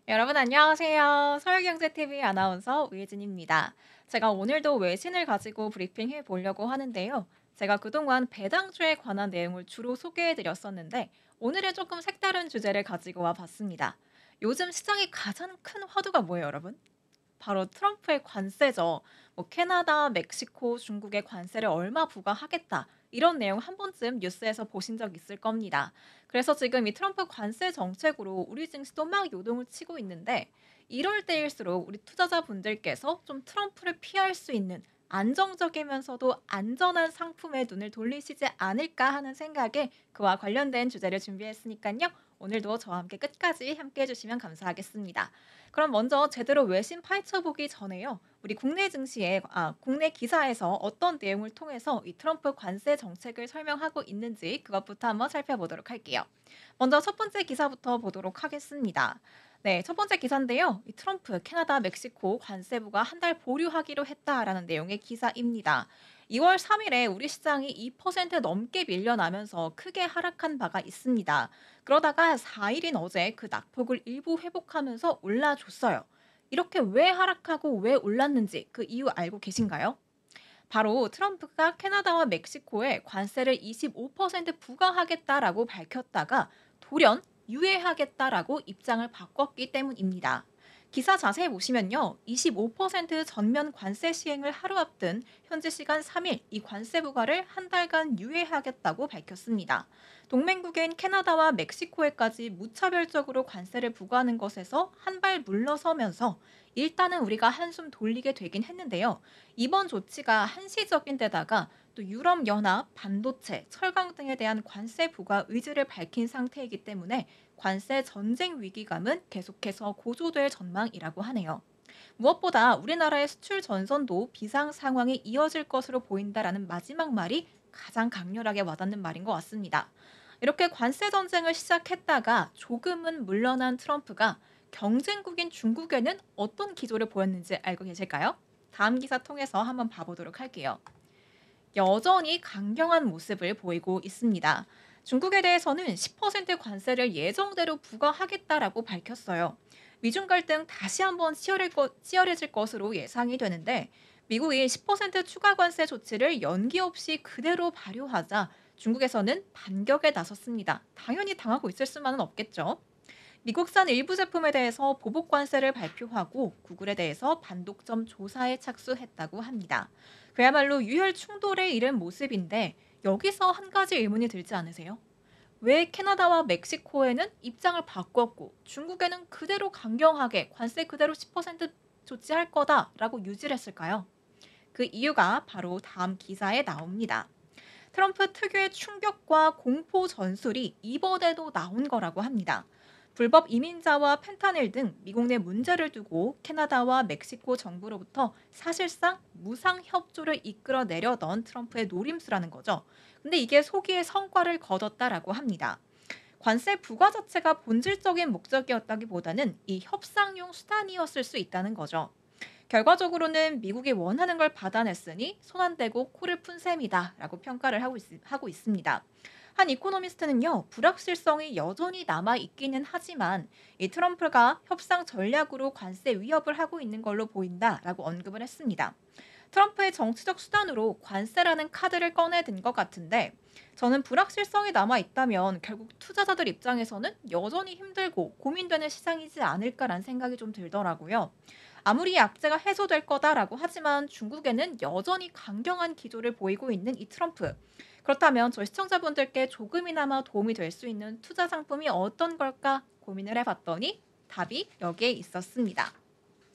여러분 안녕하세요. 서울경제TV 아나운서 우예진입니다. 제가 오늘도 외신을 가지고 브리핑해 보려고 하는데요. 제가 그동안 배당주에 관한 내용을 주로 소개해 드렸었는데 오늘은 조금 색다른 주제를 가지고 와 봤습니다. 요즘 시장의 가장 큰 화두가 뭐예요, 여러분? 바로 트럼프의 관세죠. 캐나다, 멕시코, 중국에 관세를 얼마 부과하겠다. 이런 내용 한 번쯤 뉴스에서 보신 적 있을 겁니다. 그래서 지금 이 트럼프 관세 정책으로 우리 증시도 막 요동을 치고 있는데 이럴 때일수록 우리 투자자분들께서 좀 트럼프를 피할 수 있는 안정적이면서도 안전한 상품에 눈을 돌리시지 않을까 하는 생각에 그와 관련된 주제를 준비했으니까요. 오늘도 저와 함께 끝까지 함께 해주시면 감사하겠습니다. 그럼 먼저 제대로 외신 파헤쳐 보기 전에요. 우리 국내 기사에서 어떤 내용을 통해서 이 트럼프 관세 정책을 설명하고 있는지 그것부터 한번 살펴보도록 할게요. 먼저 첫 번째 기사부터 보도록 하겠습니다. 네, 첫 번째 기사인데요. 이 트럼프, 캐나다, 멕시코 관세부가 한 달 보류하기로 했다라는 내용의 기사입니다. 2월 3일에 우리 시장이 2% 넘게 밀려나면서 크게 하락한 바가 있습니다. 그러다가 4일인 어제 그 낙폭을 일부 회복하면서 올라줬어요. 이렇게 왜 하락하고 왜 올랐는지 그 이유 알고 계신가요? 바로 트럼프가 캐나다와 멕시코에 관세를 25% 부과하겠다라고 밝혔다가 돌연 유예하겠다라고 입장을 바꿨기 때문입니다. 기사 자세히 보시면요. 25% 전면 관세 시행을 하루 앞둔 현지 시간 3일 이 관세 부과를 한 달간 유예하겠다고 밝혔습니다. 동맹국인 캐나다와 멕시코에까지 무차별적으로 관세를 부과하는 것에서 한 발 물러서면서 일단은 우리가 한숨 돌리게 되긴 했는데요. 이번 조치가 한시적인 데다가 또 유럽연합, 반도체, 철강 등에 대한 관세 부과 의지를 밝힌 상태이기 때문에 관세 전쟁 위기감은 계속해서 고조될 전망이라고 하네요. 무엇보다 우리나라의 수출 전선도 비상 상황이 이어질 것으로 보인다라는 마지막 말이 가장 강렬하게 와닿는 말인 것 같습니다. 이렇게 관세 전쟁을 시작했다가 조금은 물러난 트럼프가 경쟁국인 중국에는 어떤 기조를 보였는지 알고 계실까요? 다음 기사 통해서 한번 봐보도록 할게요. 여전히 강경한 모습을 보이고 있습니다. 중국에 대해서는 10% 관세를 예정대로 부과하겠다라고 밝혔어요. 미중 갈등 다시 한번 치열해질 것으로 예상이 되는데 미국이 10% 추가 관세 조치를 연기 없이 그대로 발효하자 중국에서는 반격에 나섰습니다. 당연히 당하고 있을 수만은 없겠죠. 미국산 일부 제품에 대해서 보복 관세를 발표하고 구글에 대해서 반독점 조사에 착수했다고 합니다. 그야말로 유혈 충돌에 이른 모습인데 여기서 한 가지 의문이 들지 않으세요? 왜 캐나다와 멕시코에는 입장을 바꿨고 중국에는 그대로 강경하게 관세 그대로 10% 조치할 거다라고 유지를 했을까요? 그 이유가 바로 다음 기사에 나옵니다. 트럼프 특유의 충격과 공포 전술이 이번에도 나온 거라고 합니다. 불법 이민자와 펜타닐 등 미국 내 문제를 두고 캐나다와 멕시코 정부로부터 사실상 무상 협조를 이끌어내려던 트럼프의 노림수라는 거죠. 근데 이게 소기의 성과를 거뒀다라고 합니다. 관세 부과 자체가 본질적인 목적이었다기보다는 이 협상용 수단이었을 수 있다는 거죠. 결과적으로는 미국이 원하는 걸 받아냈으니 손 안 대고 코를 푼 셈이다라고 평가를 하고 있습니다. 한 이코노미스트는요, 불확실성이 여전히 남아 있기는 하지만 이 트럼프가 협상 전략으로 관세 위협을 하고 있는 걸로 보인다라고 언급을 했습니다. 트럼프의 정치적 수단으로 관세라는 카드를 꺼내든 것 같은데 저는 불확실성이 남아 있다면 결국 투자자들 입장에서는 여전히 힘들고 고민되는 시장이지 않을까라는 생각이 좀 들더라고요. 아무리 약제가 해소될 거다라고 하지만 중국에는 여전히 강경한 기조를 보이고 있는 이 트럼프. 그렇다면 저 시청자분들께 조금이나마 도움이 될 수 있는 투자 상품이 어떤 걸까 고민을 해봤더니 답이 여기에 있었습니다.